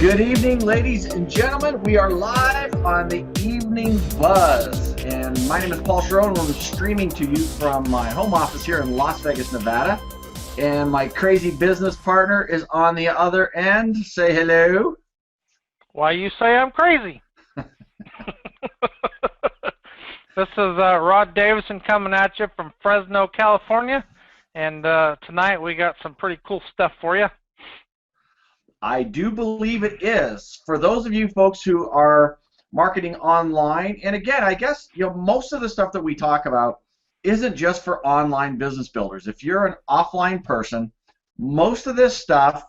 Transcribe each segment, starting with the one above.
Good evening, ladies and gentlemen. We are live on the Evening Buzz. And my name is Paul Sharon. I'm streaming to you from my home office here in Las Vegas, Nevada. And my crazy business partner is on the other end. Say hello. Why you say I'm crazy? This is Rod Davison coming at you from Fresno, California. And tonight we got some pretty cool stuff for you. I do believe it is. For those of you folks who are marketing online, and again, I guess most of the stuff that we talk about isn't just for online business builders. If you're an offline person, most of this stuff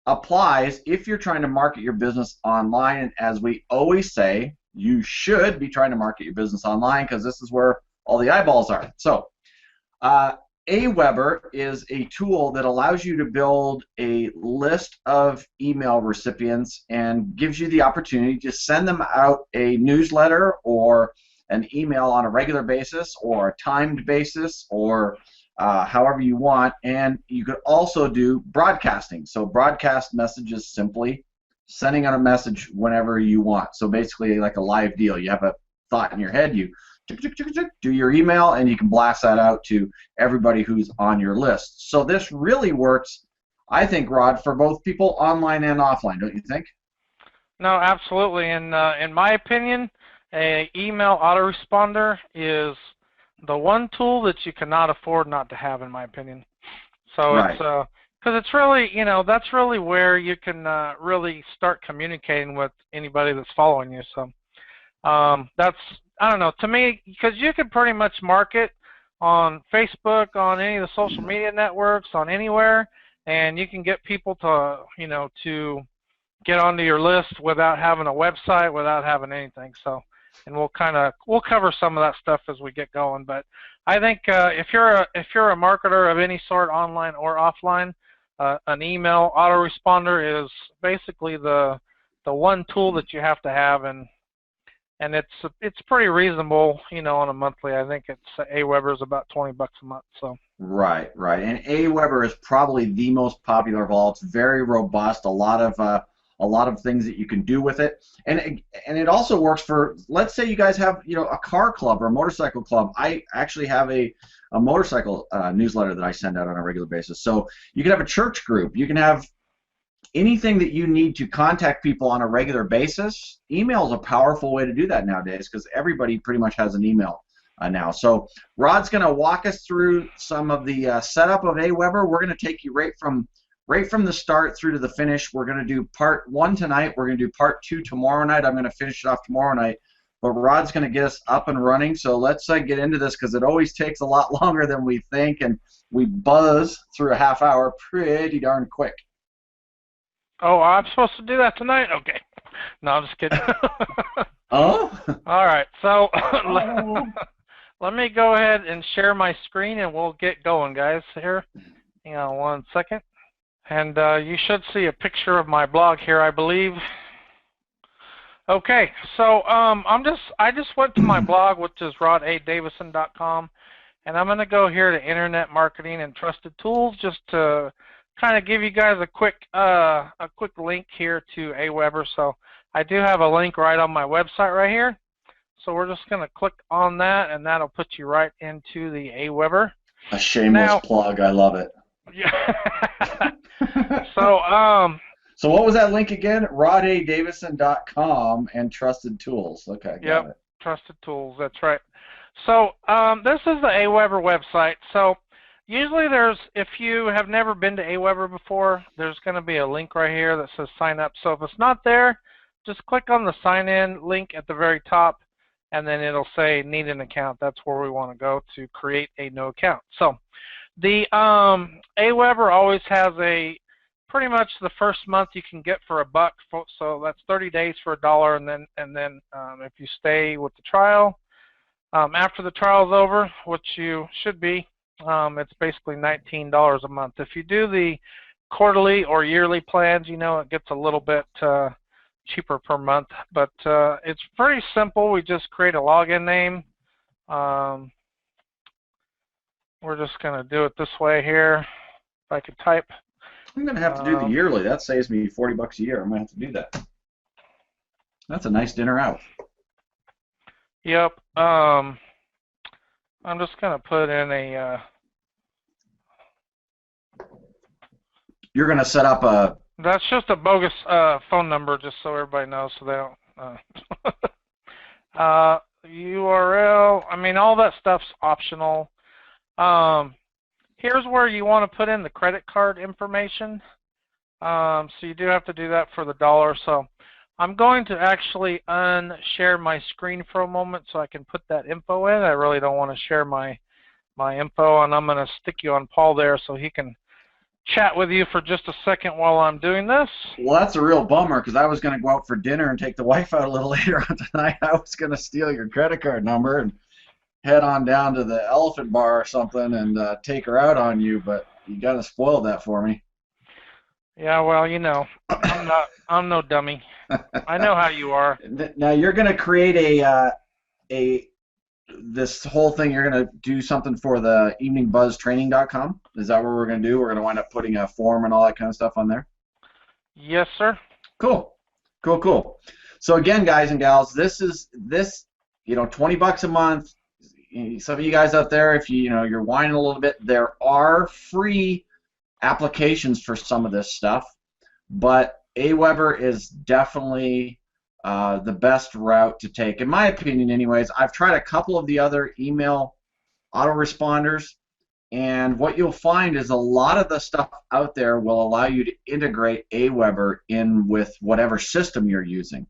applies if you're trying to market your business online. And as we always say, you should be trying to market your business online because this is where all the eyeballs are. So AWeber is a tool that allows you to build a list of email recipients and gives you the opportunity to send them out a newsletter or an email on a regular basis or a timed basis or however you want. And you could also do broadcasting. So broadcast messages simply sending out a message whenever you want. So basically like a live deal. You have a thought in your head, you do your email, and you can blast that out to everybody who's on your list. So this really works, I think, Rod, for both people online and offline, don't you think? No, absolutely. And in my opinion, a email autoresponder is the one tool that you cannot afford not to have, in my opinion. So right. It's because it's really, that's really where you can really start communicating with anybody that's following you. So that's, I don't know, to me, because you can pretty much market on Facebook, on any of the social media networks, on anywhere, and you can get people to, to get onto your list without having a website, without having anything. So, and we'll cover some of that stuff as we get going. But I think if you're a marketer of any sort, online or offline, an email autoresponder is basically the one tool that you have to have, and it's pretty reasonable, on a monthly. I think AWeber is about $20 a month. So right, and AWeber is probably the most popular of all. It's very robust. A lot of things that you can do with it, and it also works for, let's say you guys have a car club or a motorcycle club. I actually have a motorcycle newsletter that I send out on a regular basis. So you can have a church group. You can have anything that you need to contact people on a regular basis. Email is a powerful way to do that nowadays because everybody pretty much has an email now. So Rod's going to walk us through some of the setup of AWeber. We're going to take you right from the start through to the finish. We're going to do part 1 tonight. We're going to do part 2 tomorrow night. I'm going to finish it off tomorrow night. But Rod's going to get us up and running. So let's get into this because it always takes a lot longer than we think, and we buzz through a half hour pretty darn quick. Oh, I'm supposed to do that tonight? Okay. No, I'm just kidding. Oh? All right. So let me go ahead and share my screen, and we'll get going, guys. Here. Hang on one second. And you should see a picture of my blog here, I believe. Okay. So I just went to my blog, which is rodadavison.com, and I'm going to go here to Internet Marketing and Trusted Tools just to kind of give you guys a quick link here to AWeber. So I do have a link right on my website right here. So we're just going to click on that, and that'll put you right into the AWeber. A shameless plug. I love it. Yeah. So what was that link again? rodadavison.com and Trusted Tools. Okay. Got it. Trusted Tools. That's right. So this is the AWeber website. So usually if you have never been to AWeber before, there's going to be a link right here that says sign up. So if it's not there, just click on the sign in link at the very top, and then it'll say need an account. That's where we want to go to create a new account. So the AWeber always has pretty much the first month you can get for $1. So that's 30 days for $1, and then if you stay with the trial, after the trial is over, which you should be, it's basically $19 a month. If you do the quarterly or yearly plans, it gets a little bit cheaper per month. But it's pretty simple. We just create a login name. We're just going to do it this way here. If I could type. I'm going to have to do the yearly. That saves me $40 a year. I'm going to have to do that. That's a nice dinner out. Yep. I'm just going to put in a... You're going to set up a... That's just a bogus phone number, just so everybody knows, so they don't... URL, I mean, all that stuff's optional. Here's where you want to put in the credit card information. So you do have to do that for the dollar. So I'm going to actually unshare my screen for a moment so I can put that info in. I really don't want to share my info, and I'm going to stick you on Paul there so he can chat with you for just a second while I'm doing this. Well, that's a real bummer because I was going to go out for dinner and take the wife out a little later on tonight. I was going to steal your credit card number and head on down to the Elephant Bar or something and take her out on you, but you kind of spoiled that for me. Yeah, well, you know, I'm no dummy. I know how you are. Now you're going to create this whole thing. You're going to do something for the eveningbuzztraining.com. Is that what we're going to do? We're going to wind up putting a form and all that kind of stuff on there. Yes, sir. Cool. So again, guys and gals, this, you know, $20 a month. Some of you guys out there, if you're whining a little bit, there are free applications for some of this stuff, but AWeber is definitely the best route to take, in my opinion anyways. I've tried a couple of the other email autoresponders, and what you'll find is a lot of the stuff out there will allow you to integrate AWeber in with whatever system you're using.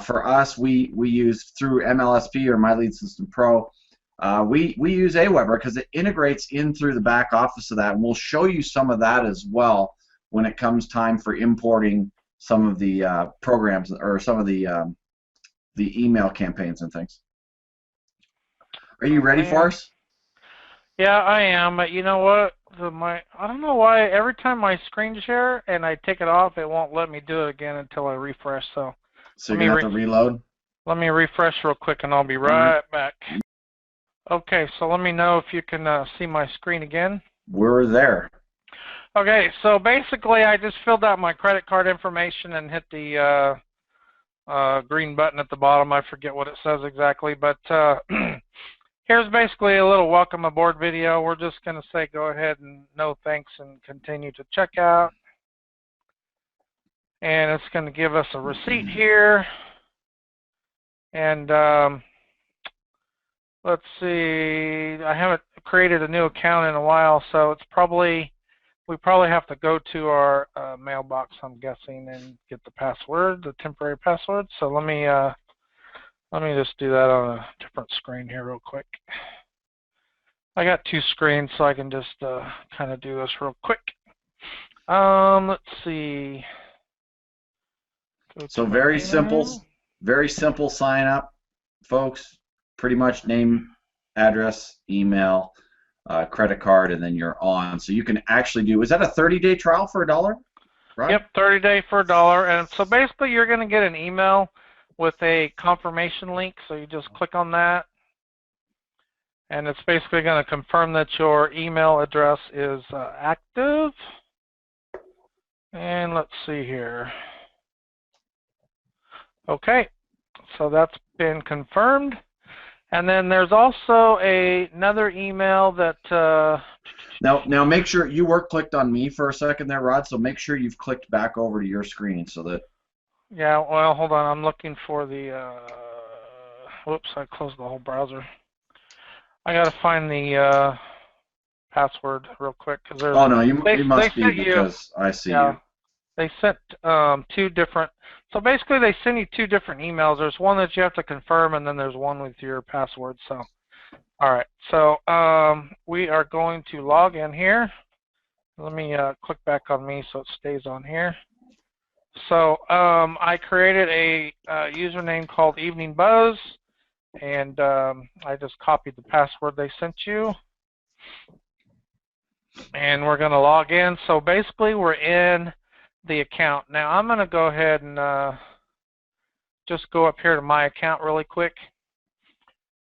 For us, we use through MLSP or My Lead System Pro. We use AWeber because it integrates in through the back office of that, and we'll show you some of that as well when it comes time for importing some of the programs or some of the email campaigns and things. Are you ready for us? Yeah, I am. But you know what? I don't know why every time I screen share and I take it off, it won't let me do it again until I refresh. So you're gonna have to reload. Let me refresh real quick, and I'll be right back. Okay, so let me know if you can see my screen again. We're there. Okay, so basically I just filled out my credit card information and hit the green button at the bottom. I forget what it says exactly, but here's basically a little welcome aboard video. We're just going to say go ahead and no thanks and continue to checkout. And it's going to give us a receipt here. And let's see, I haven't created a new account in a while, so we probably have to go to our mailbox, I'm guessing, and get the password, the temporary password. So let me just do that on a different screen here real quick. I got two screens, so I can just kind of do this real quick. Let's see. So very simple sign up, folks. Pretty much name, address, email, credit card, and then you're on. So you can actually do, is that a 30-day trial for $1? Right? Yep, 30-day for $1. And so basically you're going to get an email with a confirmation link. So you just click on that. And it's basically going to confirm that your email address is active. And let's see here. Okay, so that's been confirmed. And then there's also another email that... Now make sure you clicked on me for a second there, Rod, so make sure you've clicked back over to your screen so that... Yeah, well, hold on. I'm looking for the... whoops, I closed the whole browser. I got to find the password real quick. Cause oh, no, you must be because I see you. They sent two different... So basically they send you two different emails. There's one that you have to confirm, and then there's one with your password. So, all right. So we are going to log in here. Let me click back on me so it stays on here. So I created a username called Evening Buzz, and I just copied the password they sent you. And we're going to log in. So basically we're in the account. Now I'm going to go ahead and just go up here to my account really quick,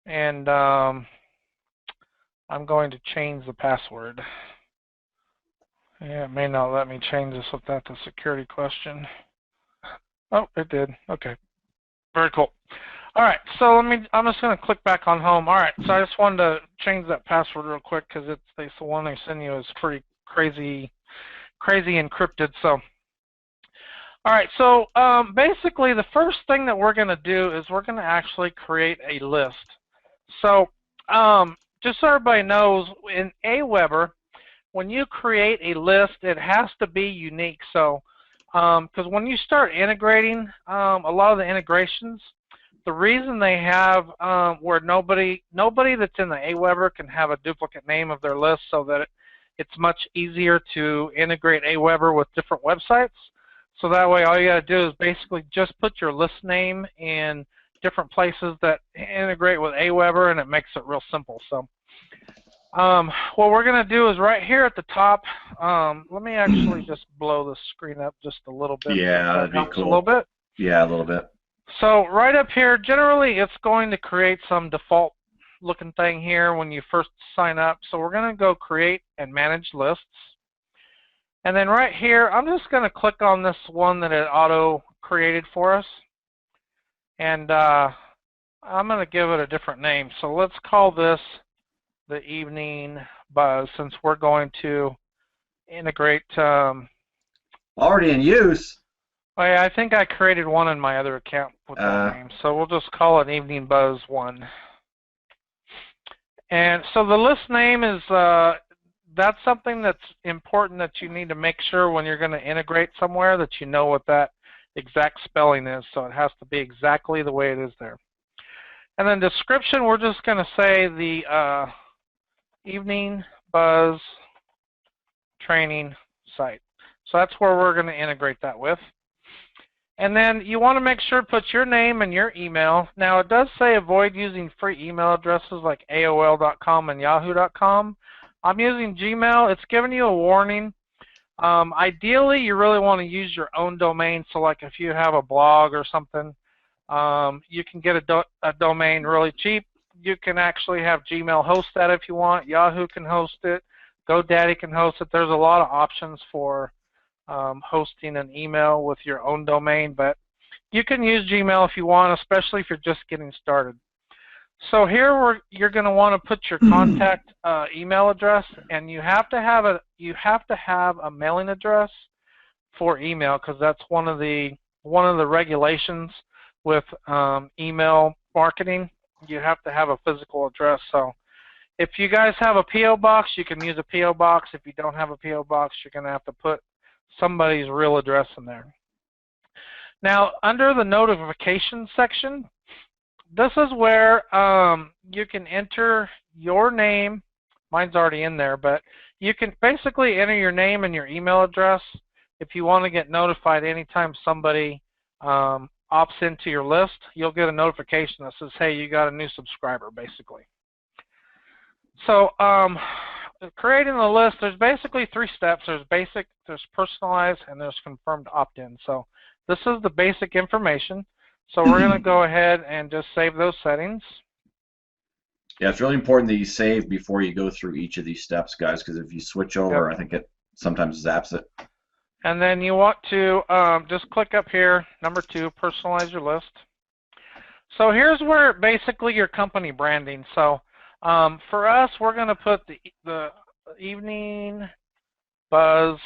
and I'm going to change the password. Yeah, it may not let me change this if that's a security question. Oh, it did. Okay. Very cool. All right, so I'm just going to click back on home. All right, so I just wanted to change that password real quick because the one they send you is pretty crazy encrypted. So, all right, so basically the first thing that we're going to do is we're going to actually create a list. So just so everybody knows, in AWeber, when you create a list, it has to be unique. So, because when you start integrating, a lot of the integrations, the reason they have where nobody that's in the AWeber can have a duplicate name of their list, so that it's much easier to integrate AWeber with different websites. So that way, all you got to do is basically just put your list name in different places that integrate with AWeber, and it makes it real simple. So what we're going to do is right here at the top, let me actually just blow the screen up just a little bit. Yeah, that'd be Helps cool. a little bit. Yeah, a little bit. So right up here, generally it's going to create some default looking thing here when you first sign up. So we're going to go create and manage lists. And then right here, I'm just going to click on this one that it auto created for us. And I'm going to give it a different name. So let's call this the evening buzz, since we're going to integrate. Already in use. I think I created one in my other account with that name, so we'll just call it evening buzz 1. And so the list name is that's something that's important that you need to make sure when you're going to integrate somewhere that you know what that exact spelling is. So it has to be exactly the way it is there. And then description, we're just going to say the evening buzz training site. So that's where we're going to integrate that with. And then you want to make sure to put your name and your email. Now it does say avoid using free email addresses like AOL.com and Yahoo.com. I'm using Gmail. It's giving you a warning. Ideally, you really want to use your own domain. So like if you have a blog or something, you can get a domain really cheap. You can actually have Gmail host that if you want. Yahoo can host it. GoDaddy can host it. There's a lot of options for hosting an email with your own domain, but you can use Gmail if you want, especially if you're just getting started. So here you're going to want to put your contact email address, and you have to have a mailing address for email, because that's one of the regulations with email marketing. You have to have a physical address. So if you guys have a P.O. box, you can use a P.O. box. If you don't have a P.O. box, you're going to have to put somebody's real address in there. Now, under the notifications section, this is where you can enter your name. Mine's already in there, but you can basically enter your name and your email address if you want to get notified anytime somebody opts into your list. You'll get a notification that says, hey, you got a new subscriber, basically. So creating the list, there's basically 3 steps. There's basic, there's personalized, and there's confirmed opt-in. So this is the basic information. So we're going to go ahead and just save those settings. Yeah, it's really important that you save before you go through each of these steps, guys, because if you switch over, I think it sometimes zaps it. And then you want to just click up here, number 2, personalize your list. So here's where basically your company branding. So for us, we're going to put the evening buzz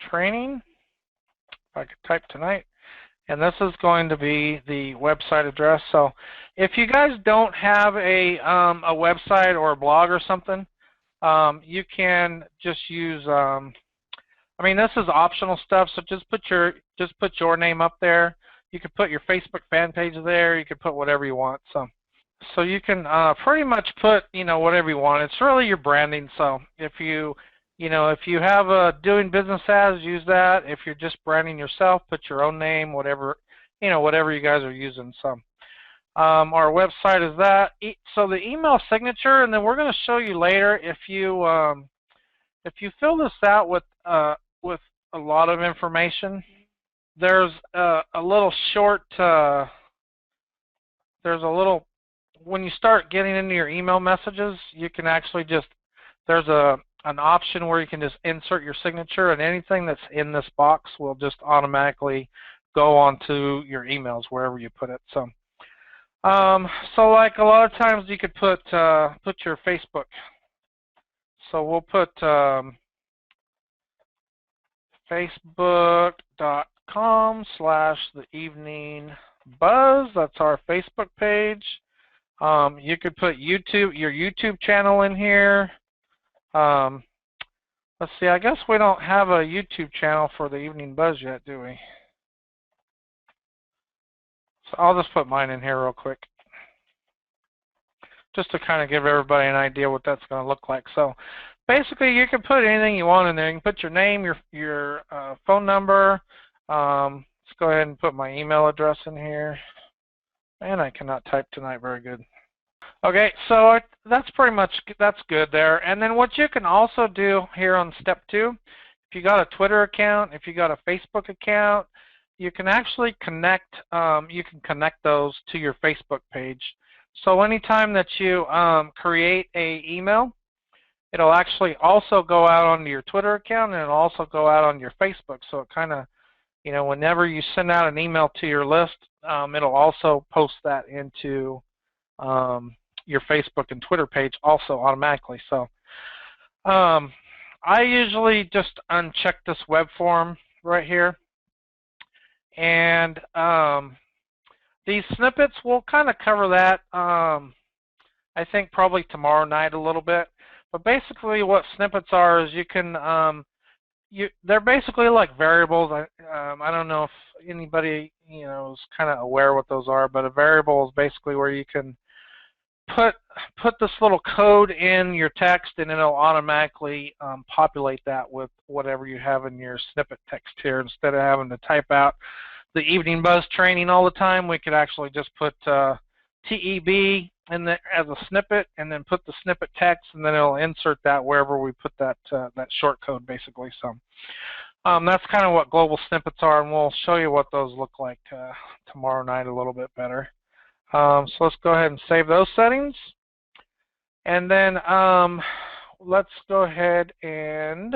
training, if I could type tonight, and this is going to be the website address. So if you guys don't have a website or a blog or something, you can just use I mean, this is optional stuff, so just put your name up there. You can put your Facebook fan page there. You can put whatever you want. So you can pretty much put whatever you want. It's really your branding. So if you have a doing business as, use that. If you're just branding yourself, put your own name, whatever whatever you guys are using. So our website is that. So the email signature, and then we're going to show you later if you fill this out with a lot of information. There's a little short. When you start getting into your email messages, you can actually there's a an option where you can just insert your signature, and anything that's in this box will just automatically go onto your emails wherever you put it. So, so like a lot of times you could put your Facebook. So we'll put facebook.com/theeveningbuzz. That's our Facebook page. You could put your YouTube channel in here. Let's see, I guess we don't have a YouTube channel for the Evening Buzz yet, do we? So I'll just put mine in here real quick, just to kind of give everybody an idea what that's going to look like. So basically, you can put anything you want in there. You can put your name, your phone number. Let's go ahead and put my email address in here. And I cannot type tonight very good. Okay, so that's pretty much, that's good there. And then what you can also do here on step 2, if you got a Twitter account, if you got a Facebook account, you can actually connect those to your Facebook page. So anytime that you create a email, it'll actually also go out onto your Twitter account, and it'll also go out on your Facebook. So it kind of, you know, whenever you send out an email to your list, it'll also post that into your Facebook and Twitter page also automatically. So I usually just uncheck this web form right here, and these snippets, we'll kind of cover that I think probably tomorrow night a little bit. But basically what snippets are is you can they're basically like variables. I don't know if anybody, you know, is kind of aware what those are, but a variable is basically where you can put this little code in your text, and it'll automatically populate that with whatever you have in your snippet text here. Instead of having to type out the Evening Buzz training all the time, we could actually just put TEB in there as a snippet, and then put the snippet text, and then it'll insert that wherever we put that that short code, basically. So that's kind of what global snippets are, and we'll show you what those look like tomorrow night a little bit better. So let's go ahead and save those settings, and then let's go ahead and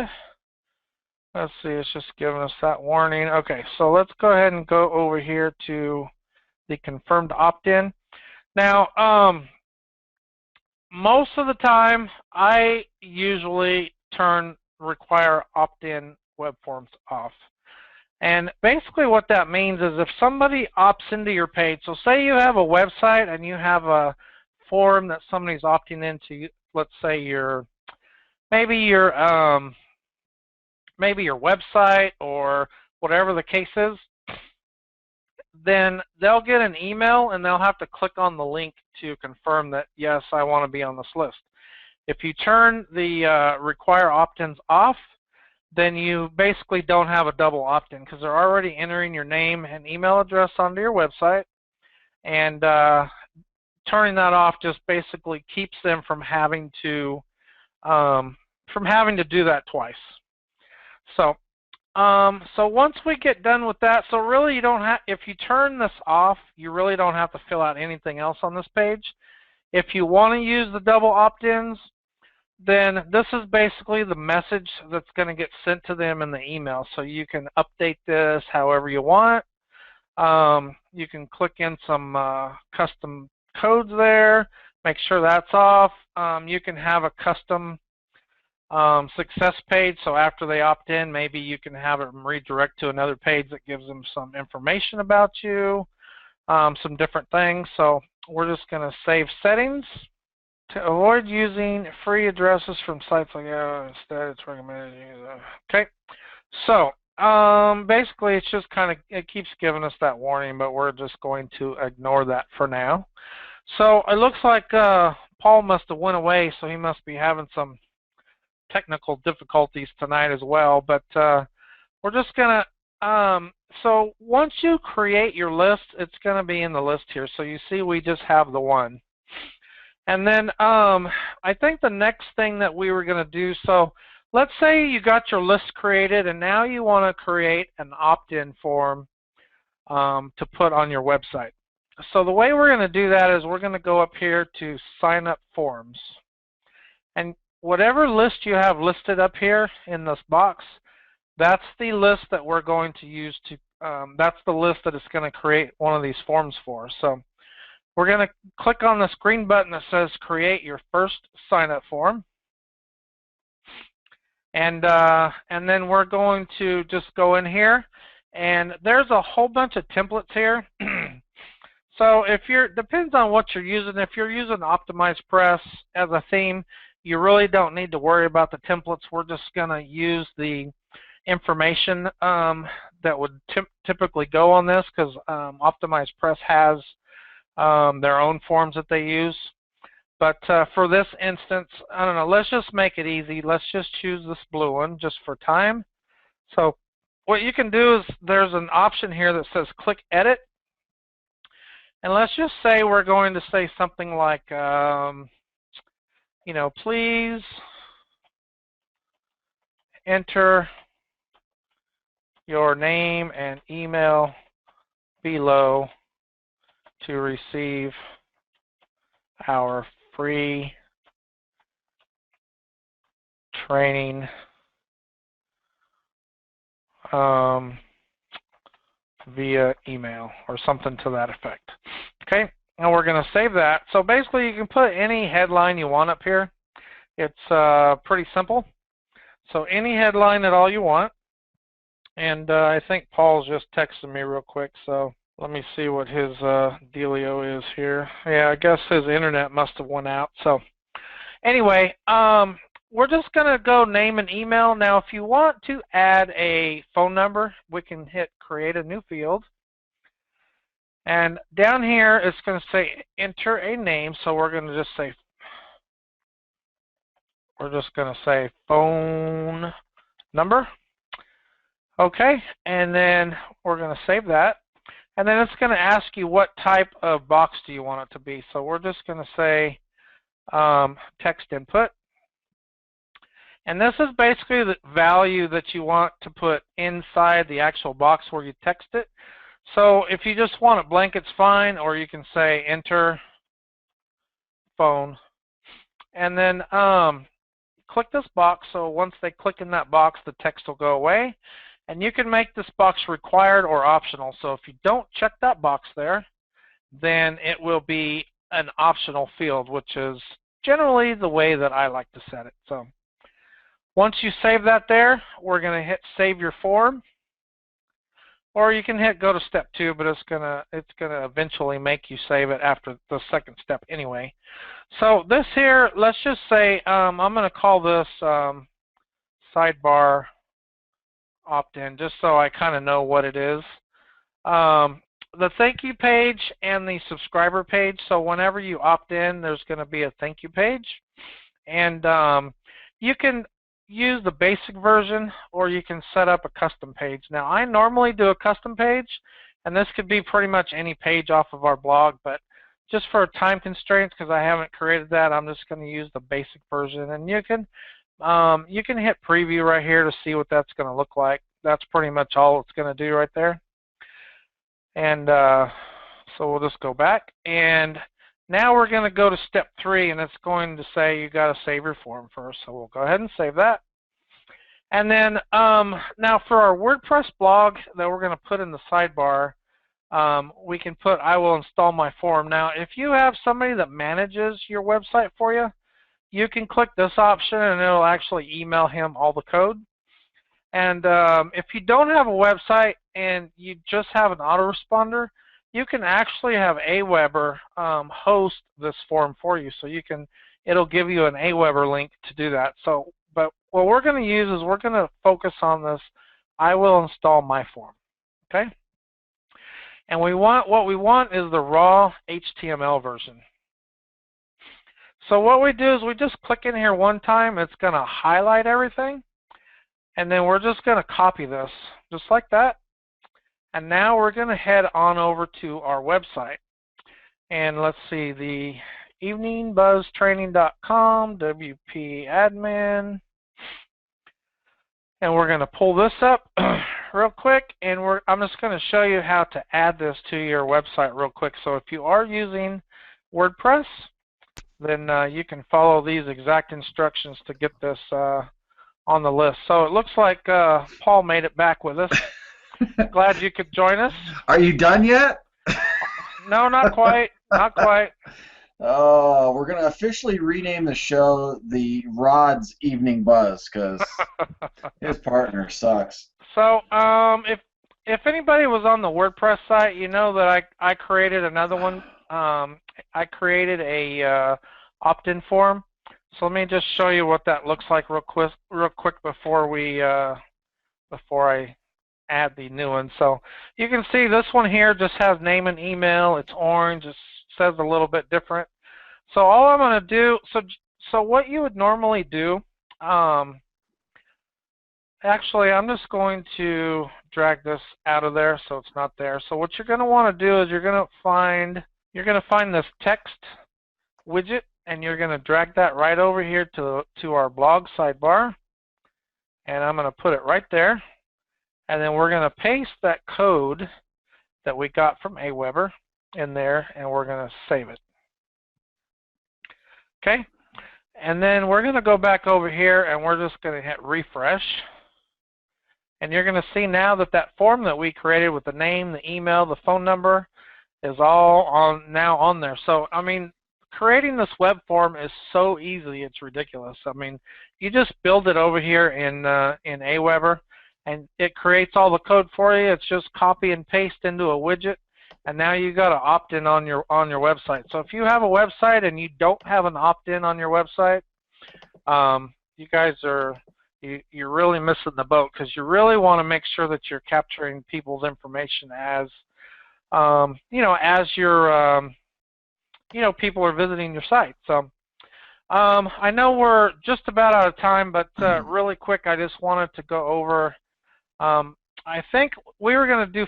let's see, it's just giving us that warning. Okay, so let's go ahead and go over here to the confirmed opt-in. Now, most of the time, I usually require opt-in web forms off. And basically what that means is if somebody opts into your page, so say you have a website and you have a form that somebody's opting into, let's say maybe your website or whatever the case is, then they'll get an email and they'll have to click on the link to confirm that, yes, I want to be on this list. If you turn the require opt-ins off, then you basically don't have a double opt-in, because they're already entering your name and email address onto your website, and turning that off just basically keeps them from having to do that twice. So so once we get done with that, so really you don't have, if you turn this off, you really don't have to fill out anything else on this page. If you want to use the double opt-ins, then this is basically the message that's going to get sent to them in the email. So you can update this however you want. You can click in some custom codes there, make sure that's off. You can have a custom success page, so after they opt in, maybe you can have it redirect to another page that gives them some information about you, some different things. So we're just going to save settings. To avoid using free addresses from sites like instead it's recommended to use okay. So basically it's just kind of, it keeps giving us that warning, but we're just going to ignore that for now. So it looks like Paul must have went away, so he must be having some technical difficulties tonight as well. But we're just gonna so once you create your list, it's gonna be in the list here. So you see we just have the one. And then I think the next thing that we were going to do, so let's say you got your list created and now you want to create an opt-in form to put on your website. So the way we're going to do that is we're going to go up here to sign up forms. And whatever list you have listed up here in this box, that's the list that we're going to use to, that's the list that it's going to create one of these forms for. So we're going to click on this green button that says create your first sign-up form. And then we're going to just go in here, and there's a whole bunch of templates here. So if depends on what you're using. If you're using Optimized Press as a theme, you really don't need to worry about the templates. We're just going to use the information that would typically go on this, because Optimized Press has their own forms that they use. But for this instance, I don't know, let's just make it easy. Let's just choose this blue one just for time. So what you can do is there's an option here that says click edit. And let's just say we're going to say something like, you know, please enter your name and email below to receive our free training via email, or something to that effect. Okay, and we're going to save that. So basically you can put any headline you want up here. It's pretty simple. So any headline at all you want. And I think Paul's just texted me real quick, so let me see what his dealio is here. Yeah, I guess his internet must have went out. So anyway, we're just going to go name and email. Now, if you want to add a phone number, we can hit create a new field. And down here, it's going to say enter a name. So we're going to just say, phone number. Okay, and then we're going to save that. And then it's going to ask you what type of box do you want it to be. So we're just going to say text input. And this is basically the value that you want to put inside the actual box where you text it. So if you just want it blank, it's fine, or you can say enter phone. And then click this box. So once they click in that box, the text will go away. And you can make this box required or optional. So if you don't check that box there, then it will be an optional field, which is generally the way that I like to set it. So once you save that there, we're going to hit save your form. Or you can hit go to step 2, but it's gonna eventually make you save it after the second step anyway. So this here, let's just say I'm going to call this sidebar opt-in, just so I kind of know what it is. The thank you page and the subscriber page. So whenever you opt in, there's going to be a thank you page, and you can use the basic version, or you can set up a custom page. Now, I normally do a custom page, and this could be pretty much any page off of our blog, but just for time constraints, because I haven't created that, I'm just going to use the basic version. And you can hit preview right here to see what that's going to look like. That's pretty much all it's going to do right there. And so we'll just go back, and now we're going to go to step 3, and it's going to say you got to save your form first. So we'll go ahead and save that. And then now for our WordPress blog that we're going to put in the sidebar, we can put I will install my form. Now, if you have somebody that manages your website for you, you can click this option, and it'll actually email him all the code. And if you don't have a website and you just have an autoresponder, you can actually have AWeber host this form for you. So it'll give you an AWeber link to do that. So, but what we're going to use is we're going to focus on this I will install my form. Okay? And what we want is the raw HTML version. So what we do is we just click in here one time. It's going to highlight everything. And then we're just going to copy this just like that. And now we're going to head on over to our website. And let's see, the eveningbuzztraining.com, WP admin. And we're going to pull this up real quick. And I'm just going to show you how to add this to your website real quick. So if you are using WordPress, then you can follow these exact instructions to get this on the list. So it looks like Paul made it back with us. Glad you could join us. Are you done yet? No, not quite. Not quite. Oh, we're going to officially rename the show the Rod's Evening Buzz because his partner sucks. So if anybody was on the WordPress site, you know that I created another one. I created a opt-in form. So let me just show you what that looks like real quick before I add the new one. So you can see this one here just has name and email. It's orange. It says a little bit different. So all I'm going to do, so what you would normally do, actually I'm just going to drag this out of there so it's not there. So what you're going to want to do is you're going to find this text widget, and you're going to drag that right over here to our blog sidebar, and I'm going to put it right there, and then we're going to paste that code that we got from AWeber in there, and we're going to save it. Okay, and then we're going to go back over here, and we're just going to hit refresh, and you're going to see now that that form that we created with the name, the email, the phone number is all now on there. So I mean, creating this web form is so easy, it's ridiculous. I mean, you just build it over here in AWeber, and it creates all the code for you. It's just copy and paste into a widget, and now you got to opt in on your website. So if you have a website and you don't have an opt-in on your website, you guys you're really missing the boat, because you really want to make sure that you're capturing people's information as as your people are visiting your site. So I know we're just about out of time, but really quick, I just wanted to go over. I think we were going to do.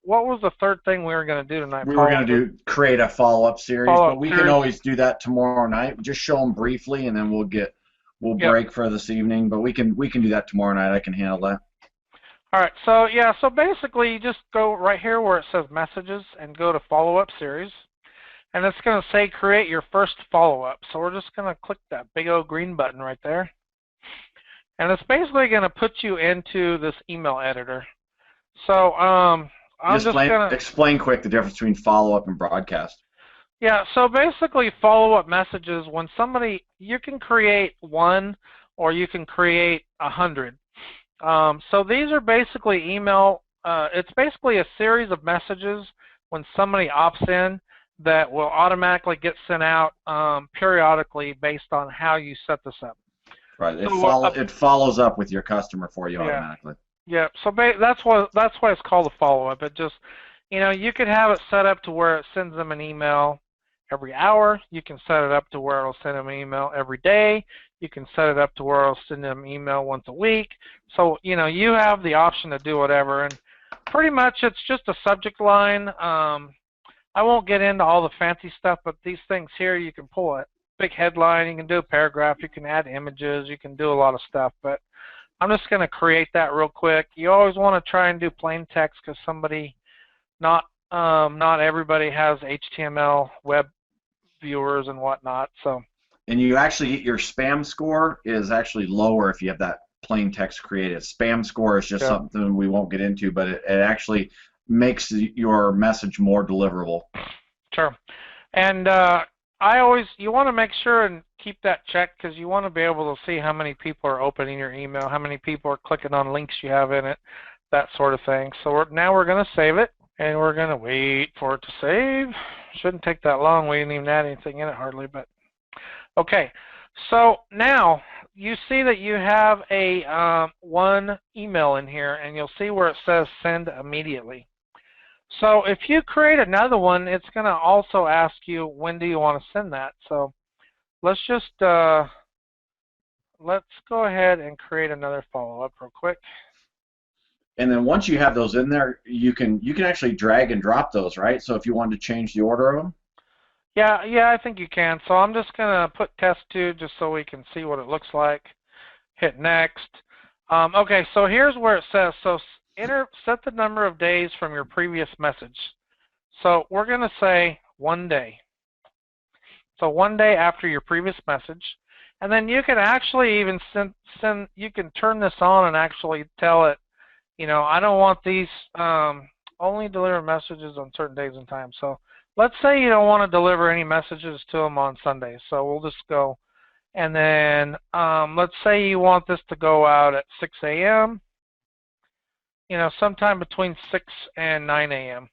What was the third thing we were going to do tonight? We were going to create a follow-up series, but we can always do that tomorrow night. Just show them briefly, and then we'll break for this evening. But we can do that tomorrow night. I can handle that. All right. So yeah. So basically, you just go right here where it says messages and go to follow-up series, and it's going to say create your first follow-up. So we're just going to click that big old green button right there, and it's basically going to put you into this email editor. So explain quick the difference between follow-up and broadcast. Yeah, so basically follow-up messages, when somebody, you can create one or you can create 100. So these are basically email, it's basically a series of messages when somebody opts in that will automatically get sent out periodically based on how you set this up. Right, it follows up with your customer for you automatically. Yeah, so that's why it's called a follow-up. It just, you could have it set up to where it sends them an email every hour. You can set it up to where it'll send them an email every day. You can set it up to where it'll send them an email once a week. So, you have the option to do whatever. And pretty much it's just a subject line. I won't get into all the fancy stuff, but these things here, you can pull a big headline, you can do a paragraph, you can add images, you can do a lot of stuff. But I'm just going to create that real quick. You always want to try and do plain text, because not everybody has HTML web viewers and whatnot. So. And you actually get your spam score is actually lower if you have that plain text created. Spam score is just something we won't get into, but it actually makes your message more deliverable. Sure. And you want to make sure and keep that checked, because you want to be able to see how many people are opening your email, how many people are clicking on links you have in it, that sort of thing. So now we're going to save it, and we're going to wait for it to save. Shouldn't take that long. We didn't even add anything in it hardly, but okay. So now you see that you have a one email in here, and you'll see where it says send immediately. So if you create another one, it's going to also ask you when do you want to send that. So let's just let's go ahead and create another follow-up real quick. And then once you have those in there, you can actually drag and drop those, right? So if you wanted to change the order of them. Yeah, I think you can. So I'm just going to put test 2 just so we can see what it looks like. Hit next. Okay, so here's where it says, so set the number of days from your previous message. So we're going to say 1 day. So 1 day after your previous message. And then you can actually even you can turn this on and actually tell it, I don't want these, only deliver messages on certain days and times. So let's say you don't want to deliver any messages to them on Sundays. So we'll just go, and then let's say you want this to go out at 6 a.m., sometime between 6 and 9 a.m.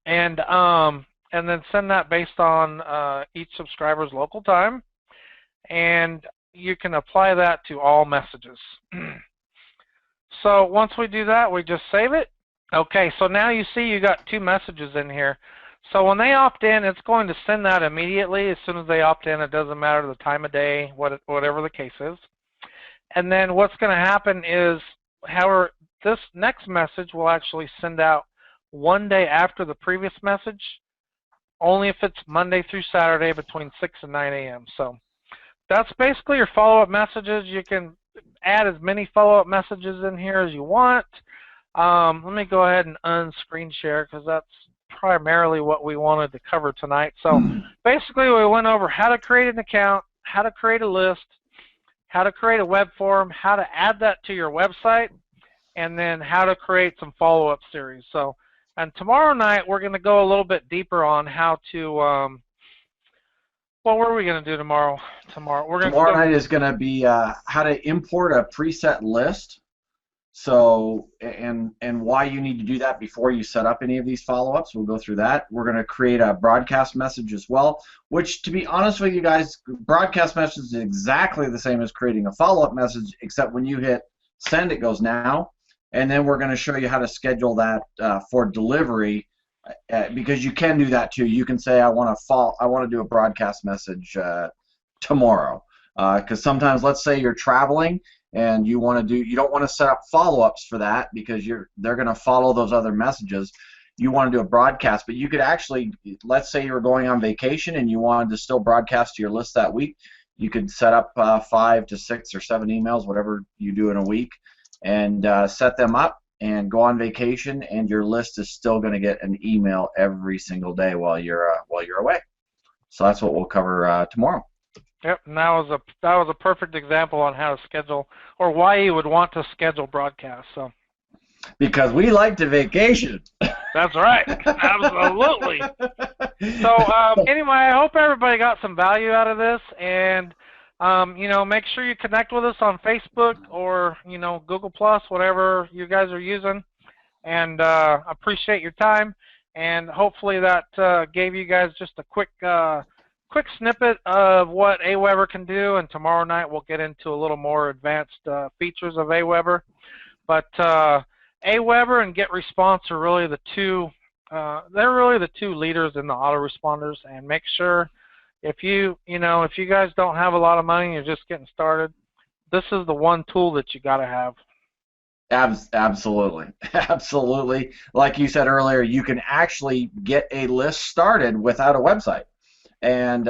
And then send that based on each subscriber's local time. And you can apply that to all messages. So once we do that, we just save it. Okay, so now you see you got 2 messages in here. So when they opt in, it's going to send that immediately. As soon as they opt in, it doesn't matter the time of day, whatever the case is. And then what's going to happen is, however, this next message will actually send out 1 day after the previous message, only if it's Monday through Saturday between 6 and 9 a.m. So that's basically your follow-up messages. You can add as many follow-up messages in here as you want. Let me go ahead and unscreen share because that's primarily what we wanted to cover tonight. So basically we went over how to create an account, how to create a list, how to create a web form, how to add that to your website, and then how to create some follow-up series. So, and tomorrow night we're going to go a little bit deeper on how to well, what are we going to do tomorrow? Tomorrow night is going to be how to import a preset list. So, and why you need to do that before you set up any of these follow-ups. We'll go through that. We're going to create a broadcast message as well, which, to be honest with you guys, broadcast message is exactly the same as creating a follow-up message, except when you hit send, it goes now. And then we're going to show you how to schedule that for delivery. Because you can do that too. You can say I want to do a broadcast message tomorrow. Because sometimes, let's say you're traveling and you don't want to set up follow-ups for that because they're going to follow those other messages. You want to do a broadcast, but you could actually, let's say you're going on vacation and you wanted to still broadcast to your list that week. You could set up 5 to 6 or 7 emails, whatever you do in a week, and set them up and go on vacation, and your list is still going to get an email every single day while you're away. So that's what we'll cover tomorrow. Yep, and that was a perfect example on how to schedule, or why you would want to schedule broadcasts. So. Because we like to vacation. That's right, absolutely. So anyway, I hope everybody got some value out of this, and make sure you connect with us on Facebook or Google Plus, whatever you guys are using, and appreciate your time. And hopefully that gave you guys just a quick snippet of what AWeber can do. And tomorrow night we'll get into a little more advanced features of AWeber. But AWeber and GetResponse are really the two. They're really the two leaders in the autoresponders. And make sure, if you guys don't have a lot of money, you're just getting started, this is the one tool that you got to have. Absolutely. Absolutely. Like you said earlier, you can actually get a list started without a website. And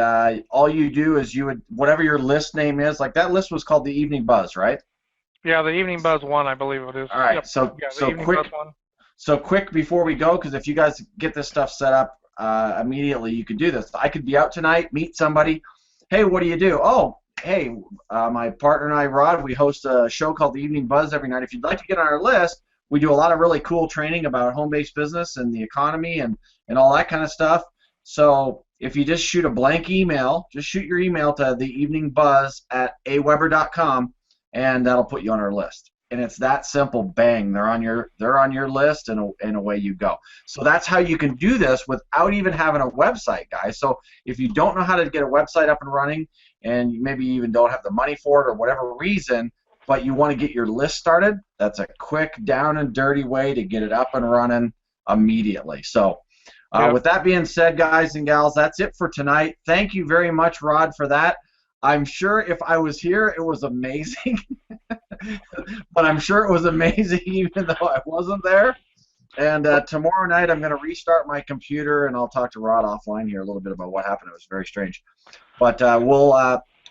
all you do is whatever your list name is, like that list was called the Evening Buzz, right? Yeah, the Evening Buzz 1, I believe it is. All right. Yep. So quick before we go, because if you guys get this stuff set up immediately, you can do this. I could be out tonight, meet somebody. Hey, what do you do? Oh, hey, my partner and I, Rod, we host a show called the Evening Buzz every night. If you'd like to get on our list, we do a lot of really cool training about home-based business and the economy and all that kind of stuff. So if you just shoot a blank email, just shoot your email to theeveningbuzz@aweber.com, and that'll put you on our list. And it's that simple. Bang, they're on your list, and away you go. So that's how you can do this without even having a website, guys. So if you don't know how to get a website up and running, and maybe you even don't have the money for it or whatever reason, but you want to get your list started, that's a quick, down and dirty way to get it up and running immediately. So with that being said, guys and gals, that's it for tonight. Thank you very much, Rod, for that. I'm sure if I was here, it was amazing. But I'm sure it was amazing even though I wasn't there. And tomorrow night I'm going to restart my computer, and I'll talk to Rod offline here a little bit about what happened. It was very strange. But we'll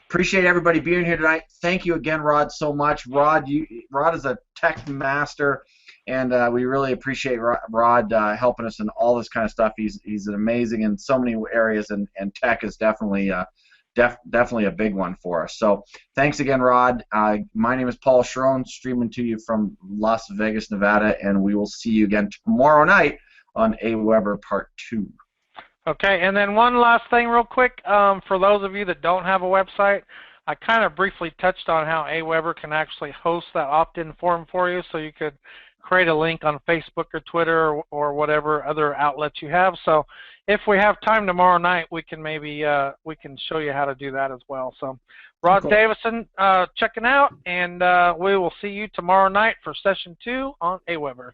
appreciate everybody being here tonight. Thank you again, Rod, so much. Rod is a tech master. and we really appreciate Rod helping us in all this kind of stuff. He's amazing in so many areas, and tech is definitely definitely a big one for us. So thanks again, Rod. My name is Paul Sharon, streaming to you from Las Vegas, Nevada, and we will see you again tomorrow night on AWeber Part 2. Okay, and then one last thing real quick. For those of you that don't have a website, I kind of briefly touched on how AWeber can actually host that opt-in form for you, so you could create a link on Facebook or Twitter or whatever other outlets you have. So if we have time tomorrow night, we can maybe we can show you how to do that as well. So Rod Cool. Davison checking out, and we will see you tomorrow night for session 2 on AWeber.